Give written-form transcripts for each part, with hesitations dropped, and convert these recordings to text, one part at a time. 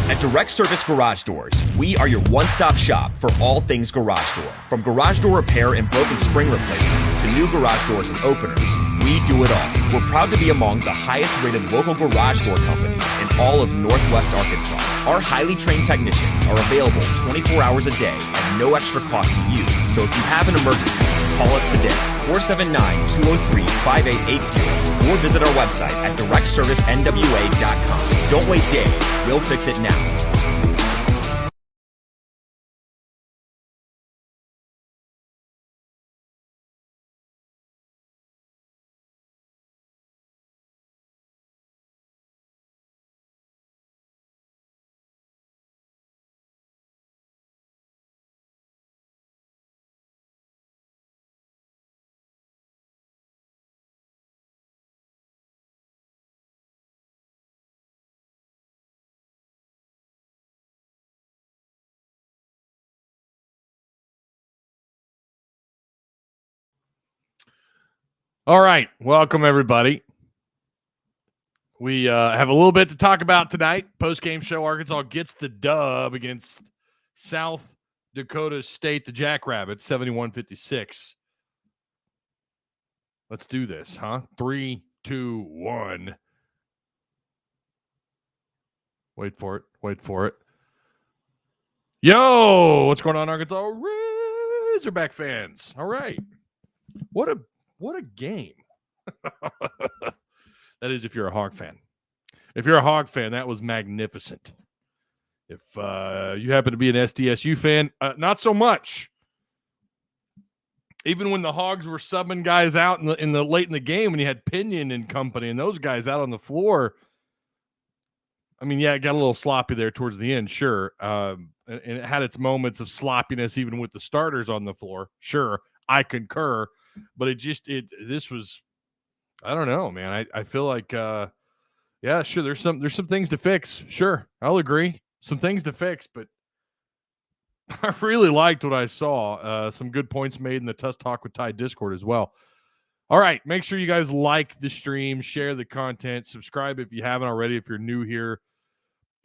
At Direct Service Garage Doors, we are your one-stop shop for all things garage door. From garage door repair and broken spring replacement to new garage doors and openers, we do it all. We're proud to be among the highest-rated local garage door companies in all of Northwest Arkansas. Our highly trained technicians are available 24 hours a day at no extra cost to you. So if you have an emergency, call us today, 479-203-5880, or visit our website at directservicenwa.com. Don't wait days. We'll fix it now. All right. Welcome, everybody. We have a little bit to talk about tonight. Post-game show, Arkansas gets the dub against South Dakota State, the Jackrabbits, 71-56. Let's do this, huh? 3, 2, 1. Wait for it. Wait for it. Yo, what's going on, Arkansas Razorback fans? All right. What a game. That is if you're a Hog fan. If you're a Hog fan, that was magnificent. If you happen to be an SDSU fan, not so much. Even when the Hogs were subbing guys out in the late in the game, when you had Pinion and company and those guys out on the floor, I mean, yeah, it got a little sloppy there towards the end, sure. And it had its moments of sloppiness even with the starters on the floor. Sure, I concur. But this was, I don't know, man. I feel like, yeah, sure. There's some things to fix. Sure. I'll agree. Some things to fix, but I really liked what I saw. Some good points made in the Tuss Talk with Ty Discord as well. All right. Make sure you guys like the stream, share the content, subscribe if you haven't already. If you're new here,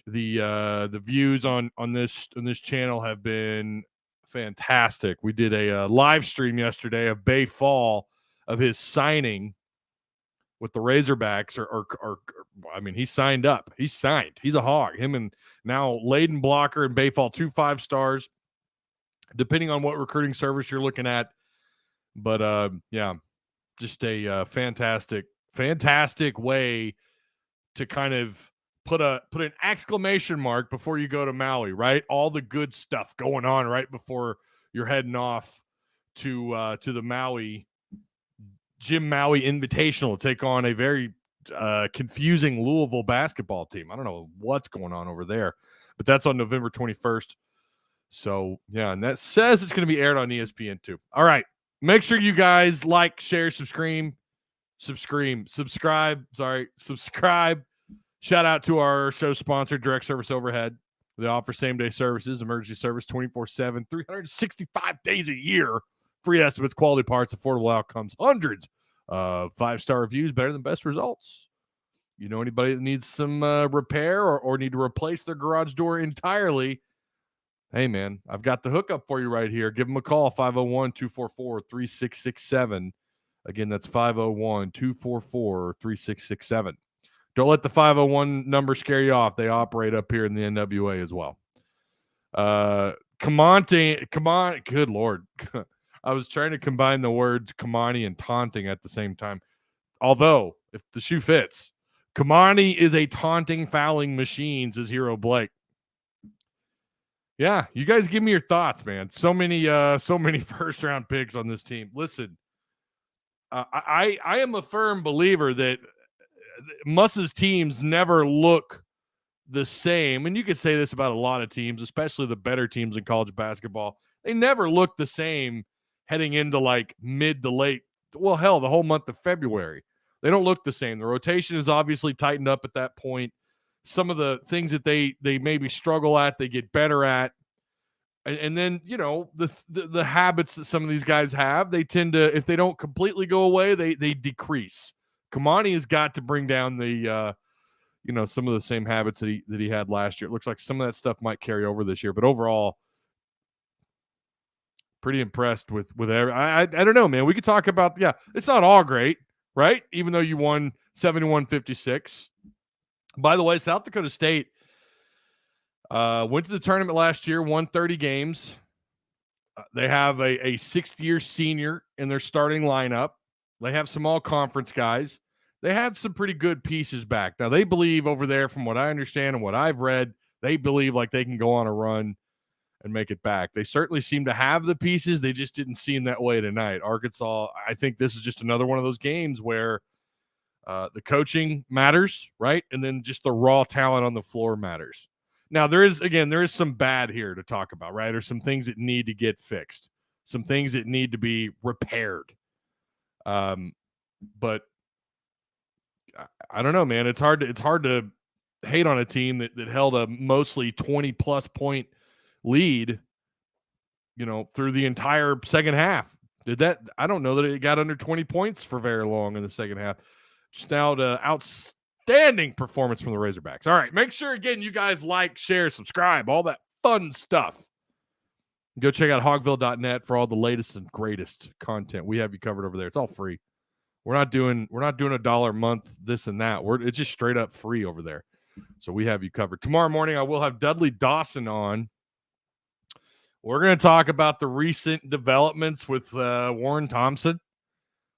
the views on this channel have been fantastic. We did a live stream yesterday of Bay Fall of his signing with the Razorbacks. Or I mean, he signed up. He's signed. He's a Hog. Him and now Layden Blocker and Bay Fall, 2 5-stars, depending on what recruiting service you're looking at. But yeah, just a fantastic way to kind of put an exclamation mark before you go to Maui, right? All the good stuff going on right before you're heading off to the Maui Jim Maui Invitational to take on a very confusing Louisville basketball team. I don't know what's going on over there, but that's on November 21st. So yeah, and that says it's going to be aired on ESPN too. All right, make sure you guys like, share, subscribe. Shout out to our show sponsor, Direct Service Overhead. They offer same-day services, emergency service 24/7, 365 days a year. Free estimates, quality parts, affordable outcomes, hundreds of 5-star reviews, better than best results. You know anybody that needs some repair or need to replace their garage door entirely, hey, man, I've got the hookup for you right here. Give them a call, 501-244-3667. Again, that's 501-244-3667. Don't let the 501 number scare you off. They operate up here in the NWA as well. Come on, good Lord. I was trying to combine the words Kamani and taunting at the same time. Although, if the shoe fits, Kamani is a taunting, fouling machine, says Hero Blake. Yeah, you guys give me your thoughts, man. So many first-round picks on this team. Listen, I am a firm believer that Muss's teams never look the same. And you could say this about a lot of teams, especially the better teams in college basketball. They never look the same heading into like mid to late, well, hell, the whole month of February. They don't look the same. The rotation is obviously tightened up at that point. Some of the things that they maybe struggle at, they get better at. And then, you know, the habits that some of these guys have, they tend to, if they don't completely go away, they decrease. Kamani has got to bring down the some of the same habits that he had last year. It looks like some of that stuff might carry over this year, but overall, pretty impressed with every. I don't know, man. We could talk about it's not all great, right? Even though you won 71-56. By the way, South Dakota State went to the tournament last year, won 30 games. They have a sixth-year senior in their starting lineup. They have some all-conference guys. They have some pretty good pieces back. Now, they believe over there, from what I understand and what I've read, they believe like they can go on a run and make it back. They certainly seem to have the pieces. They just didn't seem that way tonight. Arkansas, I think this is just another one of those games where the coaching matters, right? And then just the raw talent on the floor matters. Now, there is some bad here to talk about, right? Or some things that need to get fixed, some things that need to be repaired. But I don't know, man. It's hard to hate on a team that held a mostly 20-plus point lead, through the entire second half. I don't know that it got under 20 points for very long in the second half. Just now to outstanding performance from the Razorbacks. All right, make sure, again, you guys like, share, subscribe, all that fun stuff. Go check out hogville.net for all the latest and greatest content. We have you covered over there. It's all free. We're not doing $1 a month, this and that. It's just straight up free over there. So we have you covered. Tomorrow morning, I will have Dudley Dawson on. We're going to talk about the recent developments with Warren Thompson.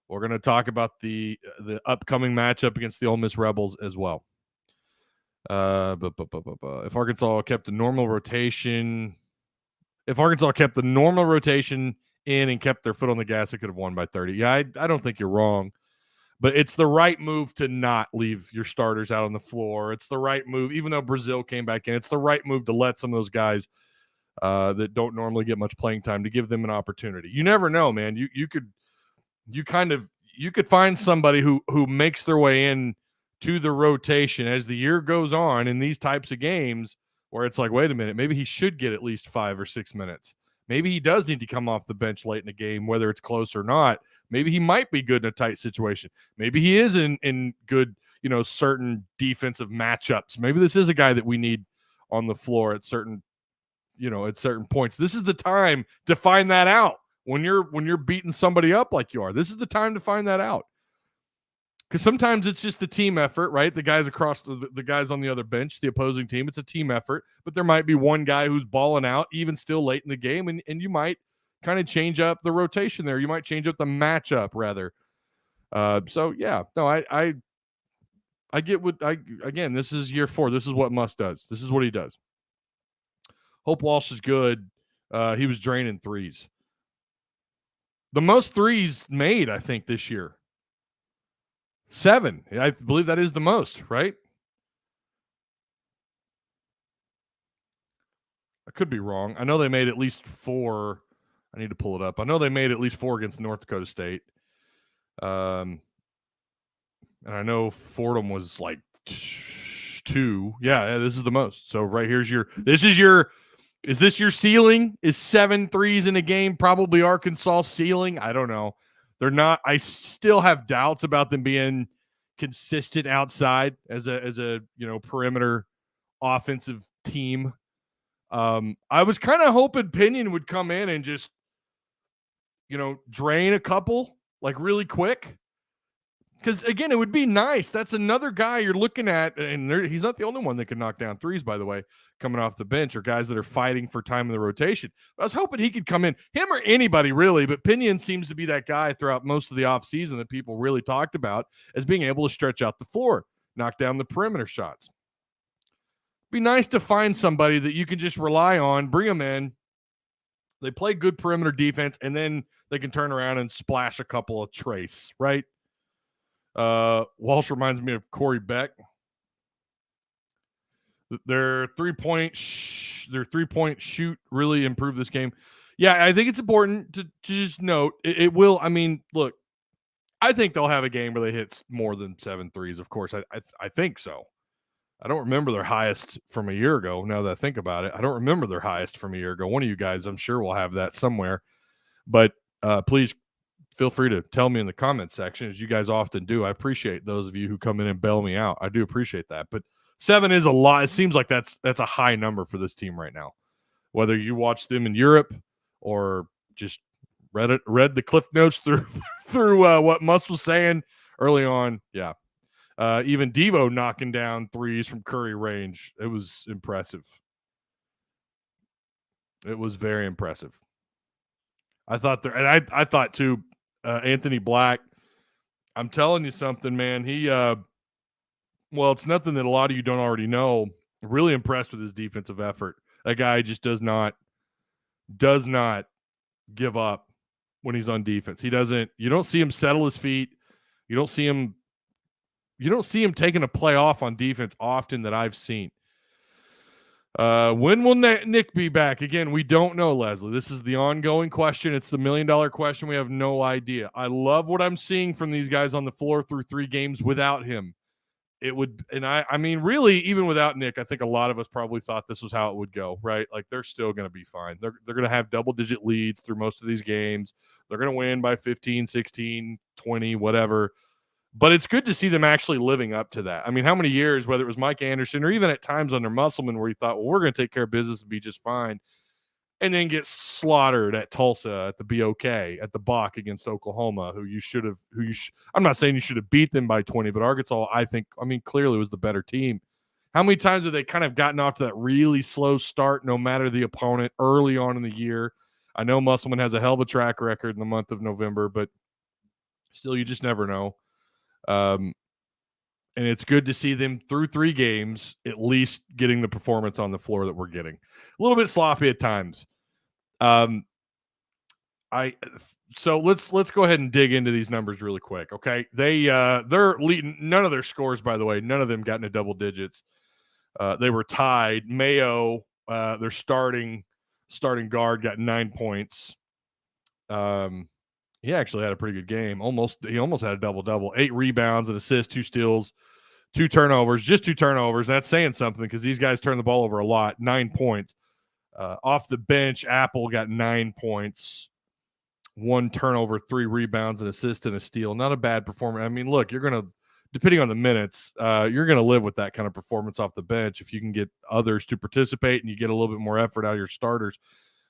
We're going to talk about the upcoming matchup against the Ole Miss Rebels as well. If Arkansas kept the normal rotation in and kept their foot on the gas, it could have won by 30. Yeah, I don't think you're wrong. But it's the right move to not leave your starters out on the floor. It's the right move, even though Brazil came back in. It's the right move to let some of those guys that don't normally get much playing time, to give them an opportunity. You never know, man. You could find somebody who makes their way in to the rotation as the year goes on in these types of games where it's like, wait a minute, maybe he should get at least 5 or 6 minutes. Maybe he does need to come off the bench late in the game, whether it's close or not. Maybe he might be good in a tight situation. Maybe he is in good, certain defensive matchups. Maybe this is a guy that we need on the floor at certain points. This is the time to find that out. When you're beating somebody up like you are, this is the time to find that out. Because sometimes it's just the team effort, right? The guys across the guys on the other bench, the opposing team, it's a team effort. But there might be one guy who's balling out, even still late in the game, and you might kind of change up the rotation there. You might change up the matchup rather. I get again, this is year 4. This is what Muss does. This is what he does. Hope Walsh is good. He was draining threes. The most threes made, I think, this year. 7. I believe that is the most, right? I could be wrong. I know they made at least 4. I need to pull it up. I know they made at least 4 against North Dakota State. And I know Fordham was like 2. Yeah, this is the most. So right here's is this your ceiling? Is 7 threes in a game probably Arkansas' ceiling? I don't know. They're not. I still have doubts about them being consistent outside as a perimeter offensive team. I was kind of hoping Pinion would come in and just drain a couple like really quick. Because, again, it would be nice. That's another guy you're looking at, and he's not the only one that can knock down threes, by the way, coming off the bench, or guys that are fighting for time in the rotation. But I was hoping he could come in, him or anybody really, but Pinion seems to be that guy throughout most of the offseason that people really talked about as being able to stretch out the floor, knock down the perimeter shots. Be nice to find somebody that you can just rely on, bring them in. They play good perimeter defense, and then they can turn around and splash a couple of trace, right? Walsh reminds me of Corey Beck. Their three-point shoot really improved this game. Yeah, I think it's important to just note it will. I mean, look, I think they'll have a game where they hit more than 7 threes. Of course, I think so. I don't remember their highest from a year ago. Now that I think about it, I don't remember their highest from a year ago. One of you guys, I'm sure, will have that somewhere. But please feel free to tell me in the comment section, as you guys often do. I appreciate those of you who come in and bail me out. I do appreciate that. But 7 is a lot. It seems like that's a high number for this team right now. Whether you watch them in Europe or just read the Cliff Notes through what Muss was saying early on. Yeah. Even Devo knocking down threes from Curry range. It was impressive. It was very impressive. I thought I thought too, Anthony Black, I'm telling you something, man. He, well, it's nothing that a lot of you don't already know. Really impressed with his defensive effort. That guy just does not give up when he's on defense. You don't see him settle his feet. You don't see him taking a play off on defense often that I've seen. When will Nick be back? Again, we don't know, Leslie. This is the ongoing question. It's the $1 million question. We have no idea. I love what I'm seeing from these guys on the floor through 3 games without him. It would, and I mean, really, even without Nick, I think a lot of us probably thought this was how it would go, right? Like, they're still going to be fine. They're going to have double-digit leads through most of these games. They're going to win by 15, 16, 20, whatever. But it's good to see them actually living up to that. I mean, how many years, whether it was Mike Anderson or even at times under Musselman, where you thought, well, we're going to take care of business and be just fine, and then get slaughtered at Tulsa, at the BOK, at the Bach against Oklahoma, I'm not saying you should have beat them by 20, but Arkansas, clearly was the better team. How many times have they kind of gotten off to that really slow start, no matter the opponent, early on in the year? I know Musselman has a hell of a track record in the month of November, but still, you just never know. And it's good to see them through 3 games, at least getting the performance on the floor that we're getting. A little bit sloppy at times. So let's go ahead and dig into these numbers really quick. Okay. They're leading, none of their scores, by the way, none of them got into double digits. They were tied. Mayo, their starting guard, got 9 points. He actually had a pretty good game. He almost had a double-double. 8 rebounds, an assist, 2 steals, 2 turnovers. Just 2 turnovers. That's saying something because these guys turn the ball over a lot. 9 points. Off the bench, Apple got 9 points, 1 turnover, 3 rebounds, an assist, and a steal. Not a bad performance. I mean, look, depending on the minutes, you're going to live with that kind of performance off the bench if you can get others to participate and you get a little bit more effort out of your starters.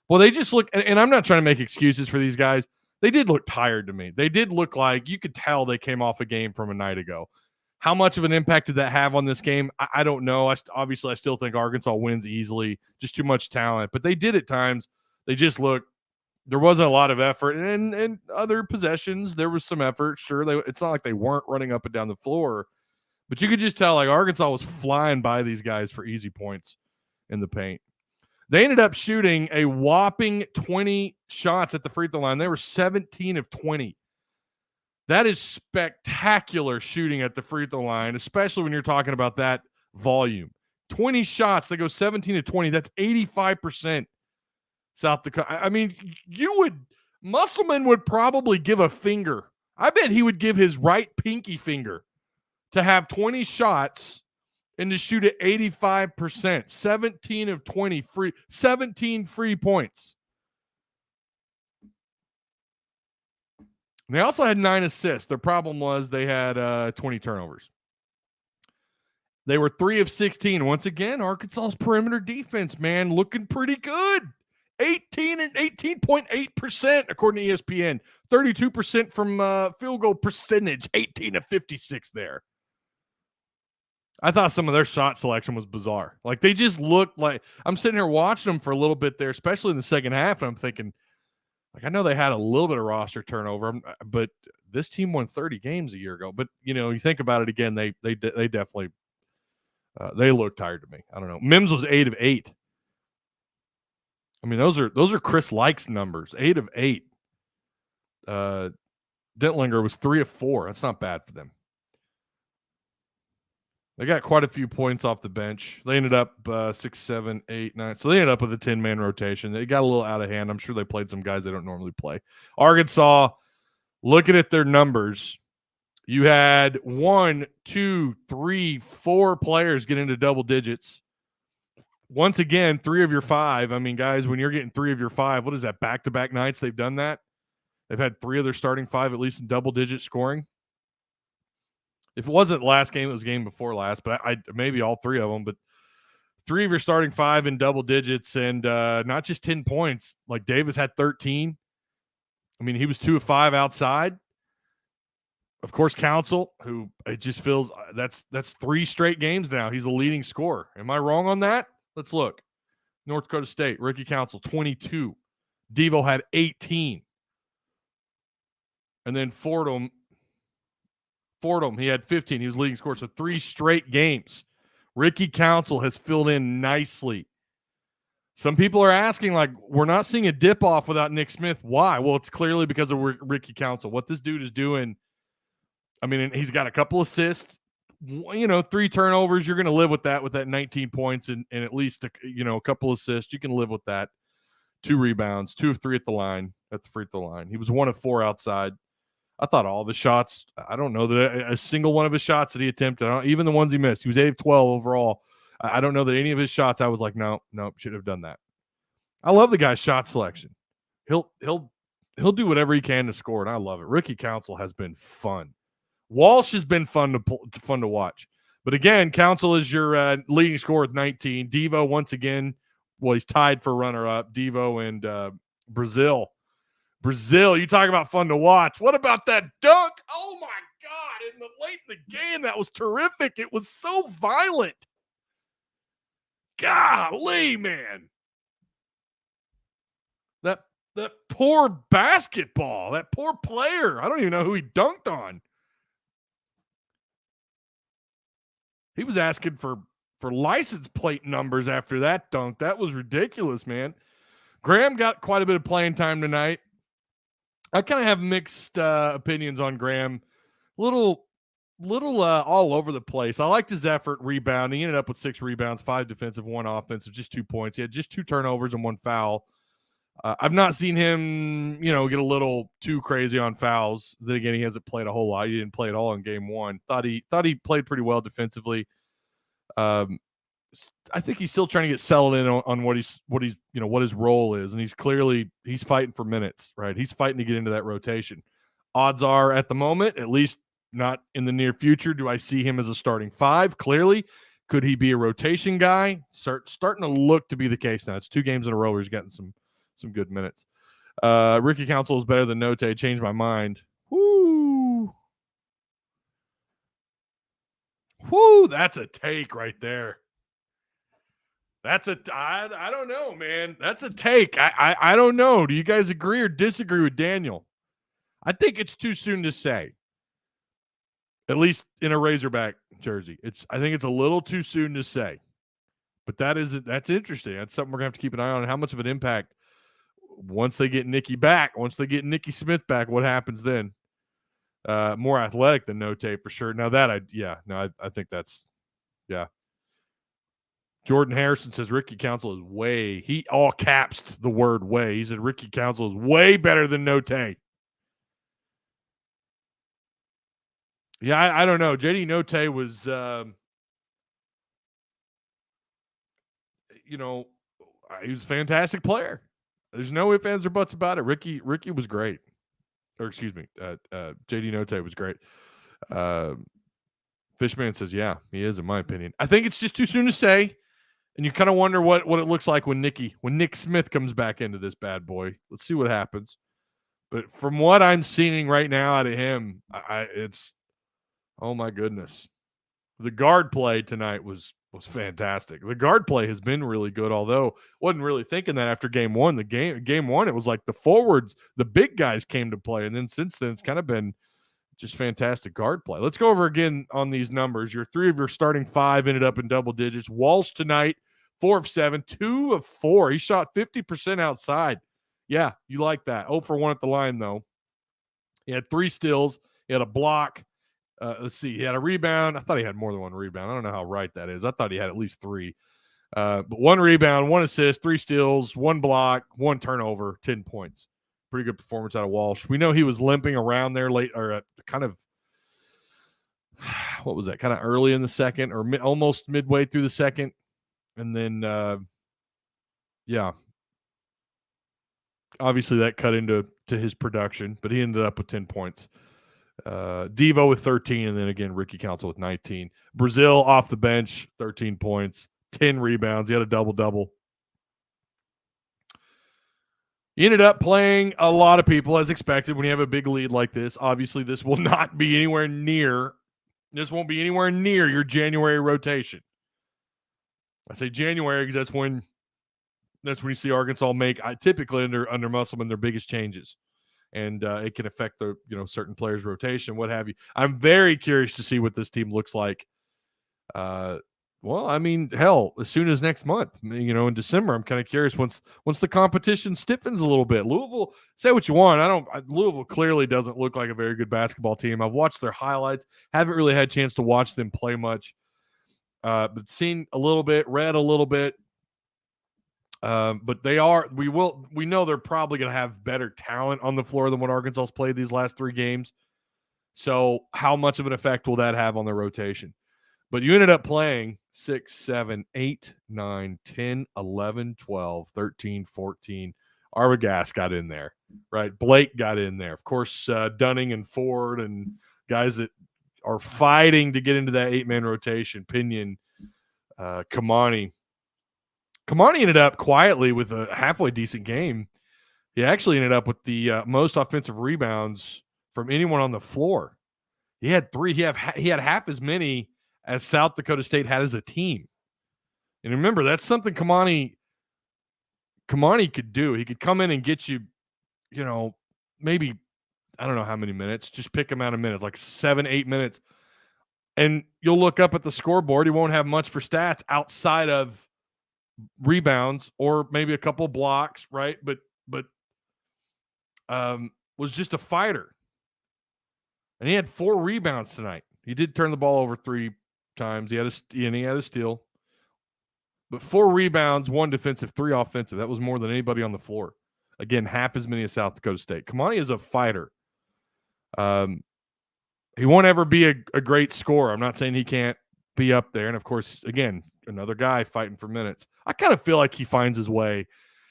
Well, they just look, and I'm not trying to make excuses for these guys. They did look tired to me. They did look like you could tell they came off a game from a night ago. How much of an impact did that have on this game? I don't know. Obviously, I still think Arkansas wins easily. Just too much talent. But they did at times. They just looked. There wasn't a lot of effort. And other possessions, there was some effort. Sure, it's not like they weren't running up and down the floor. But you could just tell like Arkansas was flying by these guys for easy points in the paint. They ended up shooting a whopping 20 shots at the free throw line. They were 17 of 20. That is spectacular shooting at the free throw line, especially when you're talking about that volume. 20 shots, they go 17 to 20. That's 85% South Dakota. I mean, Musselman would probably give a finger. I bet he would give his right pinky finger to have 20 shots and to shoot at 85%, 17 of 20 free, 17 free points. And they also had 9 assists. Their problem was they had 20 turnovers. They were 3 of 16. Once again, Arkansas's perimeter defense, man, looking pretty good. 18.8% according to ESPN. 32% from field goal percentage. 18 of 56 there. I thought some of their shot selection was bizarre. Like, they just looked like – I'm sitting here watching them for a little bit there, especially in the second half, and I'm thinking, like, I know they had a little bit of roster turnover, but this team won 30 games a year ago. But, you think about it again, they definitely they look tired to me. I don't know. Mims was 8 of 8. I mean, those are Chris Likes numbers, 8 of 8. Dentlinger was 3 of 4. That's not bad for them. They got quite a few points off the bench. They ended up 6, 7, 8, 9. So they ended up with a 10-man rotation. They got a little out of hand. I'm sure they played some guys they don't normally play. Arkansas, looking at their numbers, you had 1, 2, 3, 4 players get into double digits. Once again, 3 of your 5. I mean, guys, when you're getting 3 of your 5, what is that, back-to-back nights they've done that? They've had 3 of their starting 5 at least in double-digit scoring. If it wasn't last game, it was game before last, but I maybe all three of them. But 3 of your starting 5 in double digits, and not just 10 points. Like Davis had 13. I mean, he was 2 of 5 outside. Of course, Council, who it just feels that's 3 straight games now. He's the leading scorer. Am I wrong on that? Let's look. North Dakota State, Ricky Council, 22. Devo had 18. And then Fordham, he had 15. He was leading scorer. So 3 straight games. Ricky Council has filled in nicely. Some people are asking, like, we're not seeing a dip off without Nick Smith. Why? Well, it's clearly because of Ricky Council. What this dude is doing, I mean, he's got a couple assists, 3 turnovers. You're going to live with that 19 points and at least, a couple assists. You can live with that. 2 rebounds, 2 of 3 at the free throw line. He was 1 of 4 outside. I thought all the shots, I don't know that a single one of his shots that he attempted, even the ones he missed, he was 8 of 12 overall. I don't know that any of his shots I was like, no, should have done that. I love the guy's shot selection. He'll do whatever he can to score, and I love it. Ricky Council has been fun. Walsh has been fun to watch. But again, Council is your leading scorer with 19. Devo, once again, well, he's tied for runner-up. Devo and Brazil. Brazil, you talk about fun to watch. What about that dunk? Oh, my God. In the late in the game, that was terrific. It was so violent. Golly, man. That poor basketball, that poor player. I don't even know who he dunked on. He was asking for license plate numbers after that dunk. That was ridiculous, man. Graham got quite a bit of playing time tonight. I kind of have mixed opinions on Graham. Little all over the place. I liked his effort rebounding. He ended up with 6 rebounds, 5 defensive, 1 offensive, just 2 points. He had just 2 turnovers and 1 foul. I've not seen him, get a little too crazy on fouls. Then again, he hasn't played a whole lot. He didn't play at all in game 1. Thought he played pretty well defensively. I think he's still trying to get settled in on what his role is, and he's fighting for minutes, right? He's fighting to get into that rotation. Odds are at the moment, at least not in the near future, do I see him as a starting 5? Clearly, could he be a rotation guy? Starting to look to be the case now. It's 2 games in a row where he's getting some good minutes. Ricky Council is better than Note. Changed my mind. Woo! That's a take right there. I don't know, man. That's a take. I don't know. Do you guys agree or disagree with Daniel? I think it's too soon to say. At least in a Razorback jersey. I think it's a little too soon to say. But that's interesting. That's something we're going to have to keep an eye on. How much of an impact once they get Nicky Smith back, what happens then? More athletic than Note for sure. Now that I think that's, yeah. Jordan Harrison says Ricky Council is he all caps the word way. He said Ricky Council is way better than Note. Yeah, I don't know. JD Note was, he was a fantastic player. There's no ifs, ands, or buts about it. Ricky was great. Or excuse me, JD Note was great. Fishman says, yeah, he is, in my opinion. I think it's just too soon to say. And you kind of wonder what it looks like when Nick Smith comes back into this bad boy. Let's see what happens. But from what I'm seeing right now out of him, it's oh my goodness. The guard play tonight was fantastic. The guard play has been really good, although wasn't really thinking that after game 1. Game 1, it was like the forwards, the big guys came to play. And then since then, it's kind of been just fantastic guard play. Let's go over again on these numbers. Your 3 of your starting 5 ended up in double digits. Walsh tonight, 4 of 7, 2 of 4. He shot 50% outside. Yeah, you like that. 0 for 1 at the line, though. He had 3 steals. He had a block. Let's see. He had a rebound. I thought he had more than 1 rebound. I don't know how right that is. I thought he had at least 3. But 1 rebound, 1 assist, 3 steals, 1 block, 1 turnover, 10 points. Pretty good performance out of Walsh. We know he was limping around there late, or kind of, what was that? Kind of early in the second, or almost midway through the second. And then, obviously that cut into his production, but he ended up with 10 points. Devo with 13, and then again, Ricky Council with 19. Brazil off the bench, 13 points, 10 rebounds. He had a double-double. He ended up playing a lot of people as expected when you have a big lead like this. Obviously, this will not be anywhere near – this won't be anywhere near your January rotation. I say January because that's when you see Arkansas make typically under Musselman their biggest changes. And it can affect the certain players' rotation, what have you. I'm very curious to see what this team looks like. Well, I mean, hell, as soon as next month, in December, I'm kind of curious once the competition stiffens a little bit. Louisville, say what you want. Louisville clearly doesn't look like a very good basketball team. I've watched their highlights, haven't really had a chance to watch them play much, but seen a little bit, read a little bit. But we know they're probably going to have better talent on the floor than what Arkansas's played these last 3 games. So how much of an effect will that have on their rotation? But you ended up playing 6, 7, 8, 9, 10, 11, 12, 13, 14. Arbogast got in there, right? Blake got in there. Of course, Dunning and Ford and guys that are fighting to get into that 8-man rotation. Pinion, Kamani. Kamani ended up quietly with a halfway decent game. He actually ended up with the most offensive rebounds from anyone on the floor. He had 3. He had half as many as South Dakota State had as a team. And remember, that's something Kamani could do. He could come in and get you, maybe, I don't know how many minutes. Just pick him out a minute, like 7, 8 minutes. And you'll look up at the scoreboard. He won't have much for stats outside of rebounds or maybe a couple blocks, right? But was just a fighter. And he had 4 rebounds tonight. He did turn the ball over 3 times. He had a steal. But 4 rebounds, 1 defensive, 3 offensive. That was more than anybody on the floor. Again, half as many as South Dakota State. Kamani is a fighter. He won't ever be a great scorer. I'm not saying he can't be up there. And, of course, again, another guy fighting for minutes. I kind of feel like he finds his way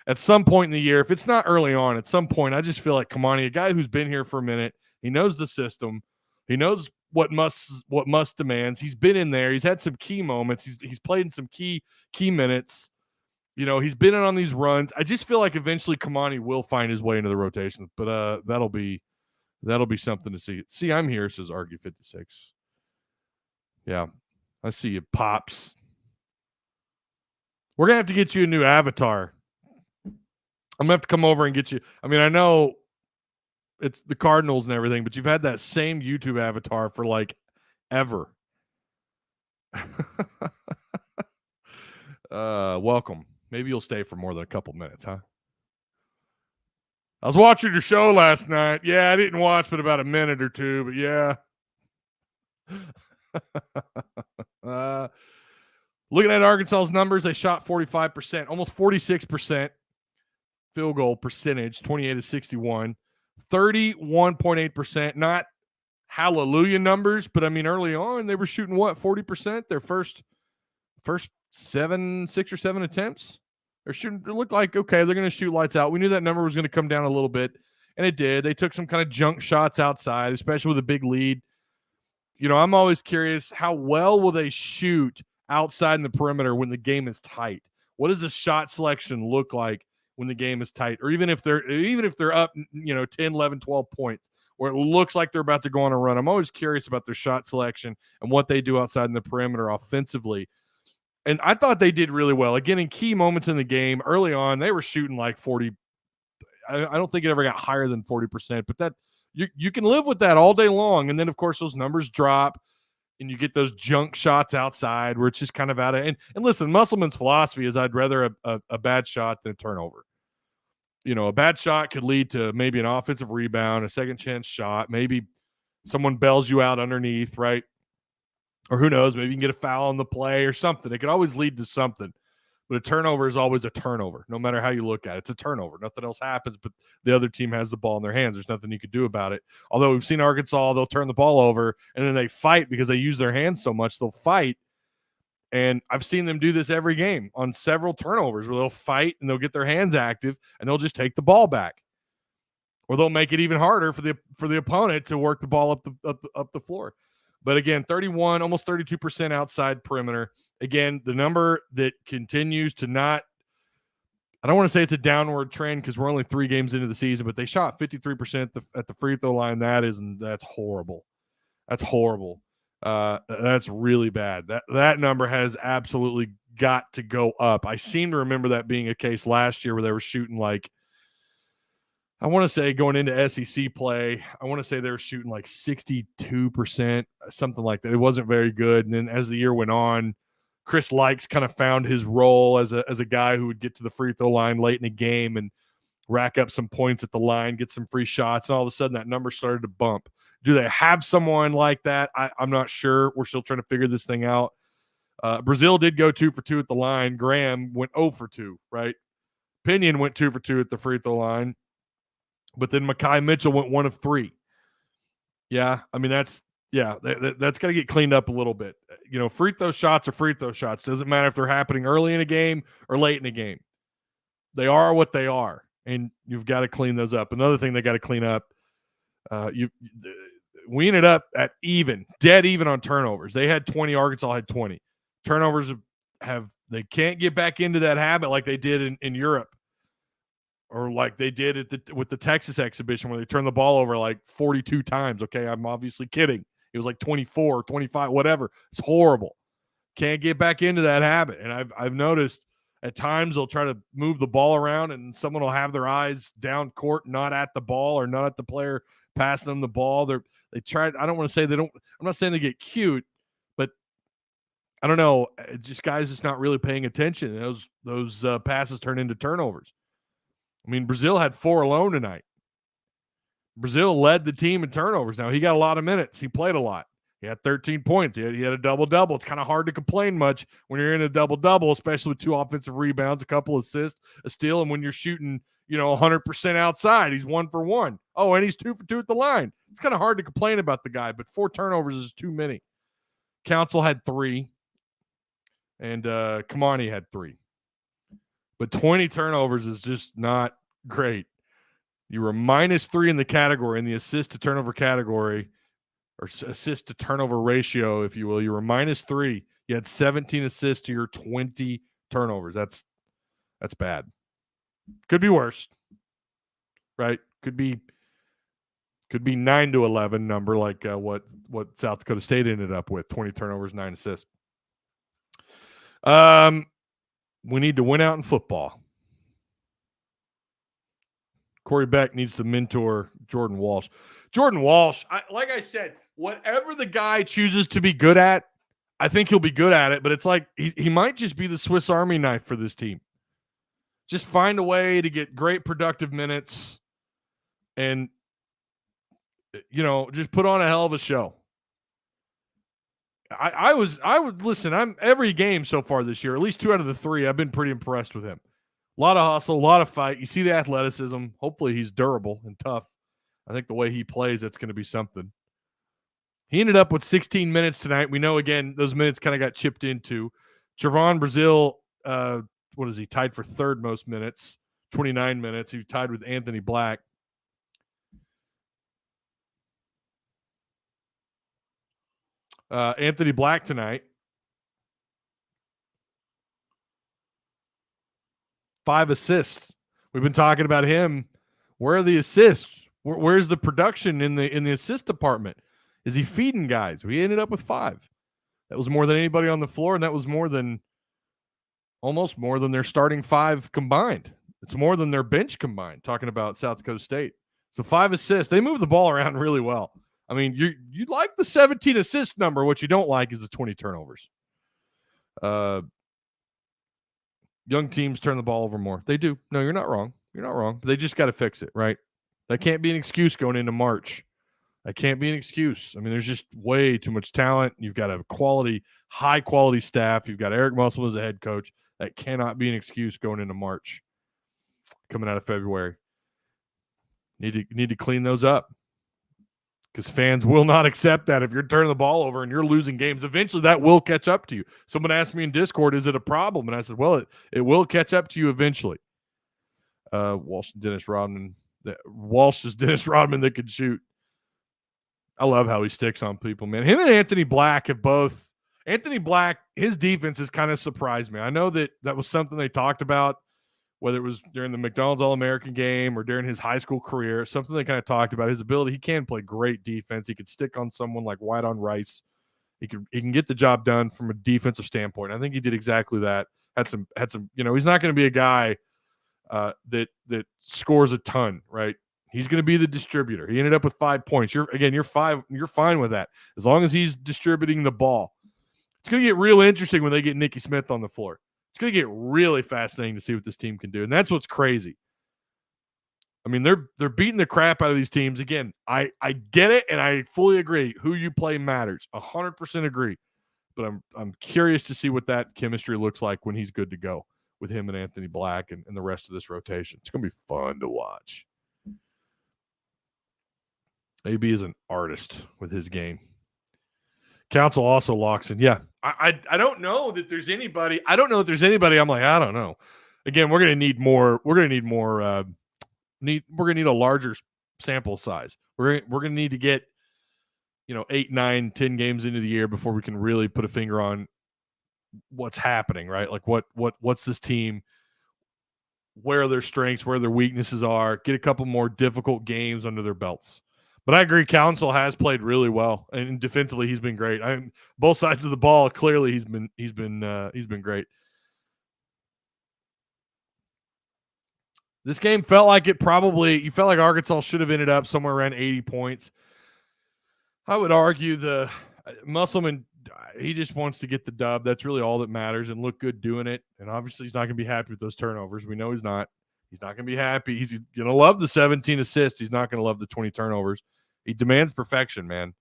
at some point in the year. If it's not early on, at some point, I just feel like Kamani, a guy who's been here for a minute, he knows the system. He knows what must demands. He's been in there. He's had some key moments. He's played in some key minutes. He's been in on these runs. I just feel like eventually Kamani will find his way into the rotation. But that'll be something to see. See, I'm here, says Argue 56. Yeah, I see you, Pops. We're gonna have to get you a new avatar. I'm gonna have to come over and get you. I mean, I know it's the Cardinals and everything, but you've had that same YouTube avatar for like ever. Welcome. Maybe you'll stay for more than a couple minutes, huh? I was watching your show last night. Yeah, I didn't watch but about a minute or 2, but yeah. Looking at Arkansas's numbers, they shot 45%, almost 46% field goal percentage, 28-61. 31.8%, not hallelujah numbers, but I mean, early on, they were shooting 40%? Their first 6 or 7 attempts. It looked like, okay, they're going to shoot lights out. We knew that number was going to come down a little bit, and it did. They took some kind of junk shots outside, especially with a big lead. I'm always curious, how well will they shoot outside in the perimeter when the game is tight? What does the shot selection look like when the game is tight, or even if they're up, 10, 11, 12 points, where it looks like they're about to go on a run? I'm always curious about their shot selection and what they do outside in the perimeter offensively. And I thought they did really well. Again, in key moments in the game, early on, they were shooting like 40. I don't think it ever got higher than 40%, but that you can live with that all day long. And then, of course, those numbers drop, and you get those junk shots outside where it's just kind of out of – and listen, Musselman's philosophy is I'd rather a bad shot than a turnover. A bad shot could lead to maybe an offensive rebound, a second chance shot, maybe someone bails you out underneath, right? Or who knows, maybe you can get a foul on the play or something. It could always lead to something. But a turnover is always a turnover, no matter how you look at it. It's a turnover. Nothing else happens, but the other team has the ball in their hands. There's nothing you could do about it. Although we've seen Arkansas, they'll turn the ball over, and then they fight because they use their hands so much. They'll fight. And I've seen them do this every game on several turnovers where they'll fight and they'll get their hands active and they'll just take the ball back. or they'll make it even harder for the opponent to work the ball up the floor. But again, 31, almost 32% outside perimeter. Again, the number that continues to not, I don't want to say it's a downward trend because we're only 3 games into the season, but they shot 53% at the free throw line. That's horrible. That's horrible. That's really bad. That number has absolutely got to go up. I seem to remember that being a case last year where they were shooting like, I want to say going into SEC play, I want to say they were shooting like 62%, something like that. It wasn't very good. And then as the year went on, Chris Likes kind of found his role as a guy who would get to the free throw line late in the game and rack up some points at the line, get some free shots. And all of a sudden that number started to bump. Do they have someone like that? I'm not sure. We're still trying to figure this thing out. Brazil did go 2 for 2 at the line. Graham went 0 for 2, right? Pinion went 2 for 2 at the free throw line. But then Mekhi Mitchell went 1 of 3. Yeah, I mean, that's got to get cleaned up a little bit. You know, free throw shots are free throw shots. Doesn't matter if they're happening early in a game or late in a game. They are what they are, and you've got to clean those up. Another thing they got to clean up, we ended up at dead even on turnovers. They had 20, Arkansas had 20. Turnovers they can't get back into that habit like they did in Europe. Or like they did with the Texas exhibition where they turned the ball over like 42 times. Okay, I'm obviously kidding. It was like 24, 25, whatever. It's horrible. Can't get back into that habit. And I've noticed at times they'll try to move the ball around and someone will have their eyes down court, not at the ball or not at the player passing them the ball. They try. I don't want to say they don't. I'm not saying they get cute, but I don't know. Just guys just not really paying attention. Those passes turn into turnovers. I mean, Brazil had 4 alone tonight. Brazil led the team in turnovers. Now, he got a lot of minutes. He played a lot. He had 13 points. He had a double-double. It's kind of hard to complain much when you're in a double-double, especially with 2 offensive rebounds, a couple assists, a steal, and when you're shooting, 100% outside. He's 1 for 1. Oh, and he's 2 for 2 at the line. It's kind of hard to complain about the guy, but 4 turnovers is too many. Council had 3, and Kamani had 3. But 20 turnovers is just not great. You were -3 in the category, in the assist to turnover category, or assist to turnover ratio, if you will. You were -3. You had 17 assists to your 20 turnovers. That's bad. Could be worse, right? Could be 9 to 11 number like what South Dakota State ended up with, 20 turnovers, 9 assists. We need to win out in football. Corey Beck needs to mentor Jordan Walsh. Jordan Walsh, like I said, whatever the guy chooses to be good at, I think he'll be good at it, but it's like he might just be the Swiss Army knife for this team. Just find a way to get great productive minutes and, just put on a hell of a show. I would listen. I'm every game so far this year, at least 2 out of the 3, I've been pretty impressed with him. A lot of hustle, a lot of fight. You see the athleticism. Hopefully he's durable and tough. I think the way he plays, that's going to be something. He ended up with 16 minutes tonight. We know, again, those minutes kind of got chipped into. Trevon Brazil, what is he, tied for 3rd most minutes, 29 minutes. He tied with Anthony Black. Anthony Black tonight, 5 assists. We've been talking about him. Where are the assists? Where's the production in the assist department? Is he feeding guys? We ended up with 5. That was more than anybody on the floor, and that was almost more than their starting 5 combined. It's more than their bench combined, talking about South Dakota State. So 5 assists. They move the ball around really well. I mean, you like the 17 assist number. What you don't like is the 20 turnovers. Young teams turn the ball over more. They do. No, you're not wrong. You're not wrong. But they just got to fix it, right? That can't be an excuse going into March. That can't be an excuse. I mean, there's just way too much talent. You've got a high-quality staff. You've got Eric Musselman as a head coach. That cannot be an excuse going into March, coming out of February. Need to clean those up. Because fans will not accept that if you're turning the ball over and you're losing games. Eventually, that will catch up to you. Someone asked me in Discord, is it a problem? And I said, well, it will catch up to you eventually. Walsh and Dennis Rodman Walsh is Dennis Rodman that could shoot. I love how he sticks on people, man. Him and Anthony Black have both. Anthony Black, his defense has kind of surprised me. I know that was something they talked about, whether it was during the McDonald's All-American game or during his high school career, something they kind of talked about. His ability, he can play great defense. He could stick on someone like White on Rice. He can get the job done from a defensive standpoint. I think he did exactly that. Had some. He's not going to be a guy that scores a ton, right? He's going to be the distributor. He ended up with 5 points. You're fine with that as long as he's distributing the ball. It's going to get real interesting when they get Nicky Smith on the floor. It's going to get really fascinating to see what this team can do, and that's what's crazy. I mean, they're beating the crap out of these teams. Again, I get it, and I fully agree. Who you play matters. 100% agree. But I'm curious to see what that chemistry looks like when he's good to go with him and Anthony Black and the rest of this rotation. It's going to be fun to watch. AB is an artist with his game. Council also locks in. Yeah, I don't know that there's anybody. I'm like, I don't know. Again, we're going to need more. We're going to need more. We're going to need a larger sample size. We're going to need to get 8, 9, 10 games into the year before we can really put a finger on what's happening, right? Like what's this team, where their strengths, where their weaknesses are, get a couple more difficult games under their belts. But I agree, Council has played really well, and defensively he's been great. Both sides of the ball, clearly he's been great. This game felt like you felt like Arkansas should have ended up somewhere around 80 points. I would argue the Musselman, he just wants to get the dub. That's really all that matters and look good doing it. And obviously he's not going to be happy with those turnovers. We know he's not. He's not going to be happy. He's going to love the 17 assists. He's not going to love the 20 turnovers. He demands perfection, man.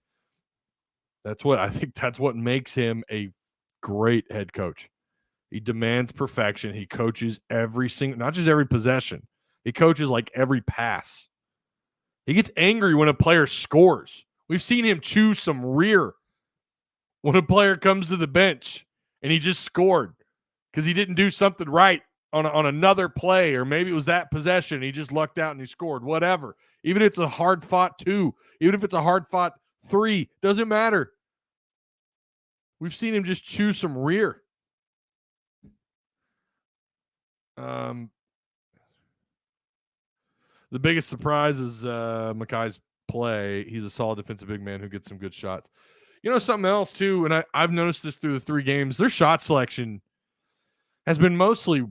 I think that's what makes him a great head coach. He demands perfection. He coaches every single, not just every possession. He coaches like every pass. He gets angry when a player scores. We've seen him chew some rear when a player comes to the bench and he just scored because he didn't do something right on another play, or maybe it was that possession. He just lucked out and he scored, whatever. Even if it's a hard-fought 2, even if it's a hard-fought 3, doesn't matter. We've seen him just chew some rear. The biggest surprise is Makai's play. He's a solid defensive big man who gets some good shots. Something else too, and I've noticed this through the 3 games, their shot selection has been mostly,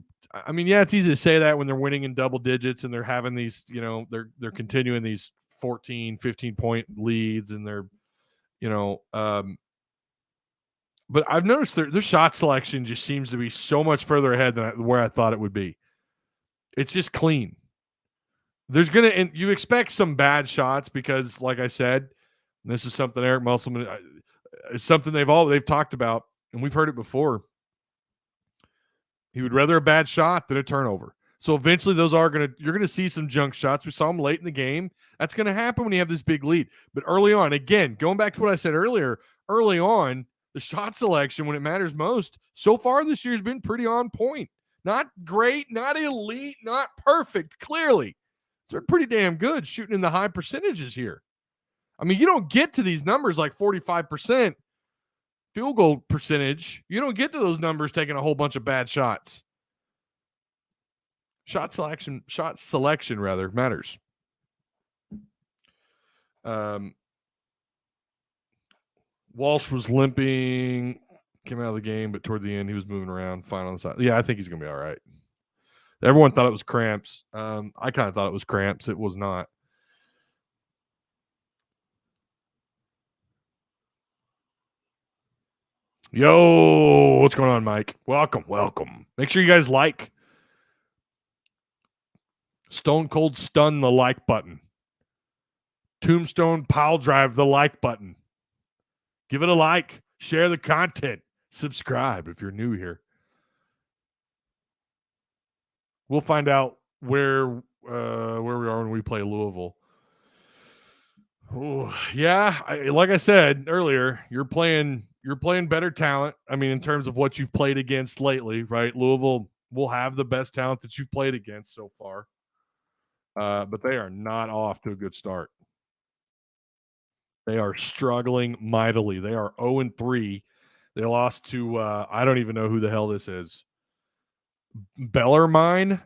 it's easy to say that when they're winning in double digits and they're having these, they're continuing these 14, 15-point leads and they're, but I've noticed their shot selection just seems to be so much further ahead than where I thought it would be. It's just clean. And you expect some bad shots because, like I said, this is something Eric Musselman, it's something they've talked about, and we've heard it before. He would rather a bad shot than a turnover. So eventually you're going to see some junk shots. We saw them late in the game. That's going to happen when you have this big lead. But early on, again, going back to what I said earlier, early on, the shot selection when it matters most, so far this year has been pretty on point. Not great, not elite, not perfect, clearly. It's been pretty damn good shooting in the high percentages here. You don't get to these numbers like 45% field goal percentage. You don't get to those numbers taking a whole bunch of bad shots. Shot selection matters. Walsh was limping, came out of the game, but toward the end he was moving around, fine on the side. Yeah, I think he's going to be all right. Everyone thought it was cramps. I kind of thought it was cramps. It was not. Yo, what's going on, Mike? Welcome. Make sure you guys like. Stone Cold Stun the like button. Tombstone Pile Drive the like button. Give it a like. Share the content. Subscribe if you're new here. We'll find out where we are when we play Louisville. Oh, yeah, like I said earlier, you're playing better talent. In terms of what you've played against lately, right? Louisville will have the best talent that you've played against so far. but they are not off to a good start. They are struggling mightily. They are 0-3. They lost to, I don't even know who the hell this is. Bellarmine,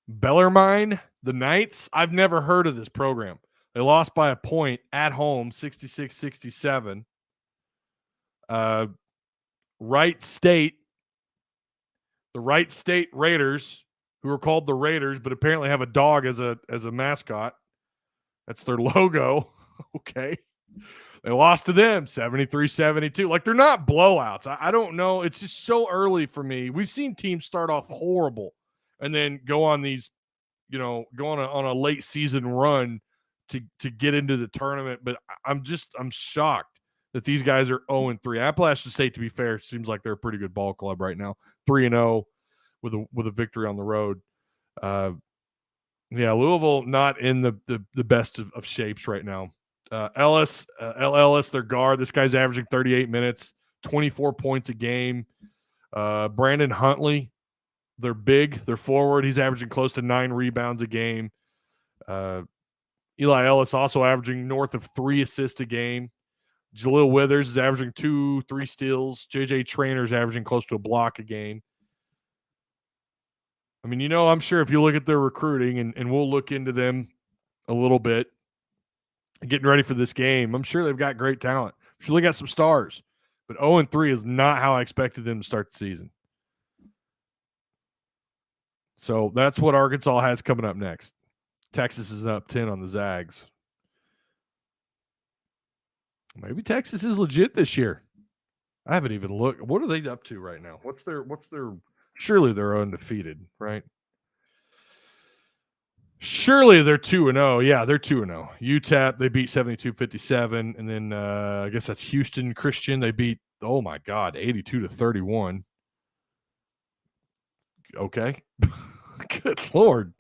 the Knights. I've never heard of this program. They lost by a point at home, 66-67. Wright State, the Wright State Raiders, who are called the Raiders, but apparently have a dog as a mascot. That's their logo. Okay. They lost to them 73-72. Like, they're not blowouts. I don't know. It's just so early for me. We've seen teams start off horrible and then go on these, go on a late season run to get into the tournament. But I'm shocked that these guys are 0-3. Appalachian State, to be fair, seems like they're a pretty good ball club right now. 3-0 with a victory on the road. Louisville not in the best of shapes right now. Ellis, their guard. This guy's averaging 38 minutes, 24 points a game. Brandon Huntley, their forward. He's averaging close to 9 rebounds a game. Eli Ellis also averaging north of 3 assists a game. Jaleel Withers is averaging 2-3 steals. JJ Trainer's averaging close to a block a game. I mean, I'm sure if you look at their recruiting, and we'll look into them a little bit, getting ready for this game, I'm sure they've got great talent. I'm sure they got some stars. But 0-3 is not how I expected them to start the season. So that's what Arkansas has coming up next. Texas is up 10 on the Zags. Maybe Texas is legit this year. I haven't even looked. What are they up to right now? What's their surely they're undefeated, right? Surely they're 2-0. Yeah, they're 2-0. UTEP, they beat 72-57. And then I guess that's Houston Christian. They beat, 82-31. Okay. Good Lord.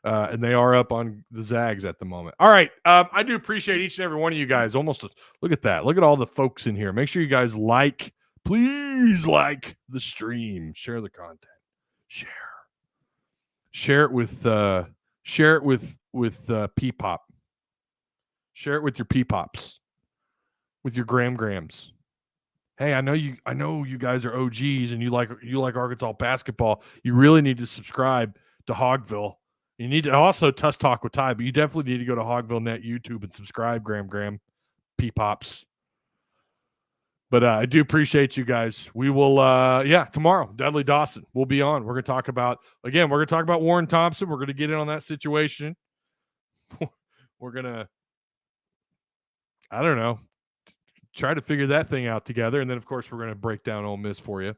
And they are up on the Zags at the moment. All right. I do appreciate each and every one of you guys. Look at that. Look at all the folks in here. Make sure you guys please like the stream. Share the content. Share it with P-Pop. Share it with your P-Pops. With your Grams. Hey, I know you guys are OGs and you like Arkansas basketball. You really need to subscribe to Hogville. You need to also Tuss Talk with Ty, but you definitely need to go to Hogville Net YouTube and subscribe, Graham, P-Pops. But I do appreciate you guys. We will, tomorrow, Dudley Dawson will be on. We're going to talk about Warren Thompson. We're going to get in on that situation. We're going to, I don't know, try to figure that thing out together. And then, of course, we're going to break down Ole Miss for you.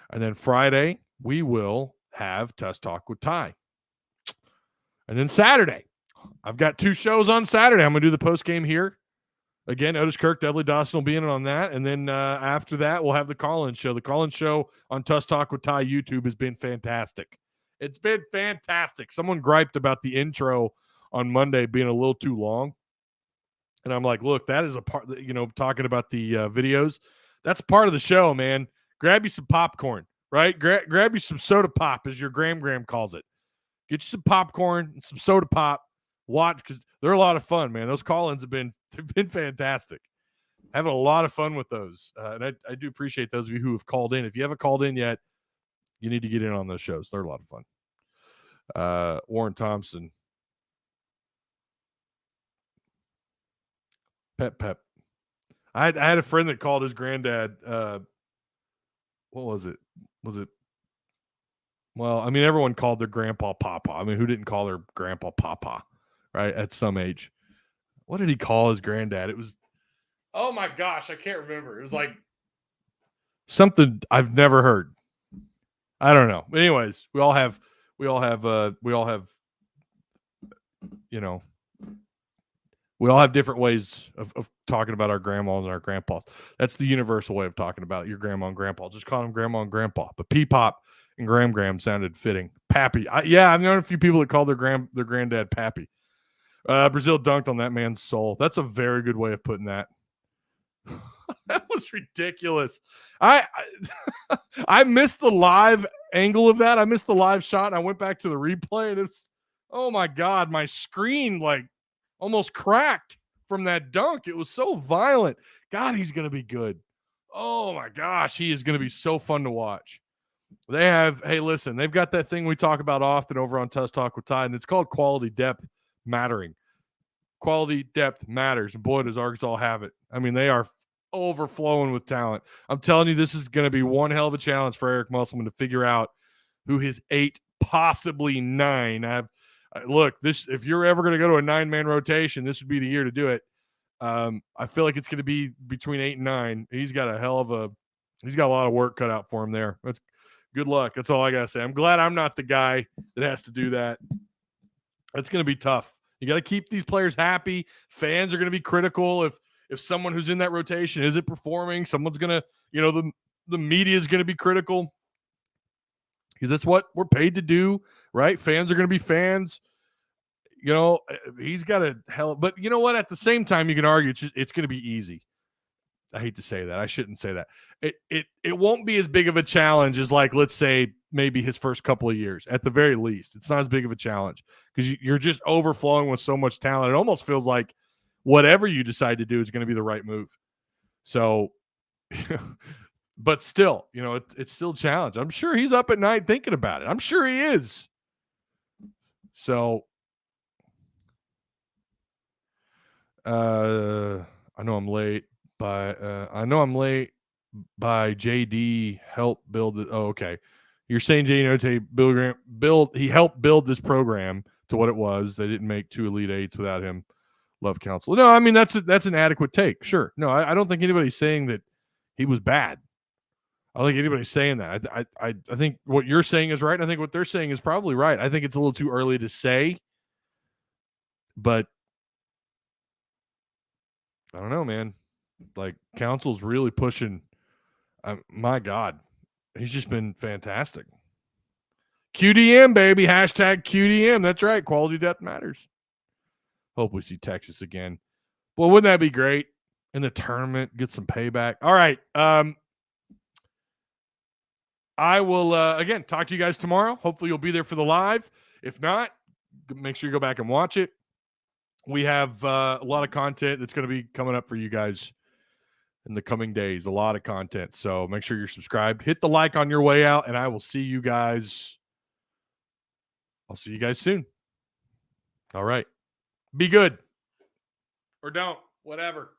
And then Friday, we will have Tuss Talk with Ty. And then Saturday, I've got 2 shows on Saturday. I'm going to do the post game here. Again, Otis Kirk, Dudley Dawson will be in on that. And then after that, we'll have the call-in show. The call-in show on Tuss Talk with Ty YouTube has been fantastic. It's been fantastic. Someone griped about the intro on Monday being a little too long. And I'm like, look, that is a part, talking about the videos. That's part of the show, man. Grab you some popcorn, right? Grab you some soda pop, as your Graham calls it. Get you some popcorn and some soda pop. Watch, because they're a lot of fun, man. Those call-ins have been fantastic. Having a lot of fun with those. And I do appreciate those of you who have called in. If you haven't called in yet, you need to get in on those shows. They're a lot of fun. Warren Thompson. Pep. I had a friend that called his granddad. What was it? Well, I mean, everyone called their grandpa Papa. I mean, who didn't call their grandpa Papa, right? At some age. What did he call his granddad? It was, oh my gosh, I can't remember. It was like something I've never heard. I don't know. But anyways, we all have different ways of talking about our grandmas and our grandpas. That's the universal way of talking about your grandma and grandpa. Just call them grandma and grandpa. But P-Pop and Graham sounded fitting. Pappy. I've known a few people that call their granddad Pappy. Brazil dunked on that man's soul. That's a very good way of putting that. That was ridiculous. I missed the live angle of that. I missed the live shot. And I went back to the replay, and it's, oh my God, my screen like almost cracked from that dunk. It was so violent. God, he's going to be good. Oh my gosh, he is going to be so fun to watch. They have, hey, listen, they've got that thing we talk about often over on Tuss Talk with Tide, and it's called quality depth mattering. Quality depth matters, and boy, does Arkansas have it. I mean, they are overflowing with talent. I'm telling you, this is going to be one hell of a challenge for Eric Musselman to figure out who his 8, possibly 9. Look, this, if you're ever going to go to a 9-man rotation, this would be the year to do it. I feel like it's going to be between 8 and 9. He's got a lot of work cut out for him there. That's good luck. That's all I got to say. I'm glad I'm not the guy that has to do that. It's going to be tough. You got to keep these players happy. Fans are going to be critical if someone who's in that rotation isn't performing. Someone's going to, the media is going to be critical because that's what we're paid to do, right? Fans are going to be fans. He's got a hell, but you know what? At the same time, you can argue it's going to be easy. I hate to say that. I shouldn't say that. It won't be as big of a challenge as, like, let's say maybe his first couple of years. At the very least, it's not as big of a challenge because you're just overflowing with so much talent. It almost feels like whatever you decide to do is going to be the right move. So, but still, it's still a challenge. I'm sure he's up at night thinking about it. I'm sure he is. So, I know I'm late. By JD help build it. Oh, okay. You're saying JD he helped build this program to what it was. They didn't make 2 Elite Eights without him. Love counsel. No, I mean that's an adequate take. Sure. No, I don't think anybody's saying that he was bad. I don't think anybody's saying that. I think what you're saying is right. I think what they're saying is probably right. I think it's a little too early to say, but I don't know, man. Like, counsel's really pushing. My God, he's just been fantastic. QDM, baby. Hashtag QDM. That's right. Quality depth matters. Hope we see Texas again. Well, wouldn't that be great? In the tournament, get some payback. All right. I will, again, talk to you guys tomorrow. Hopefully you'll be there for the live. If not, make sure you go back and watch it. We have a lot of content that's going to be coming up for you guys in the coming days. A lot of content. So make sure you're subscribed. Hit the like on your way out, and I will see you guys. I'll see you guys soon. All right. Be good. Or don't. Whatever.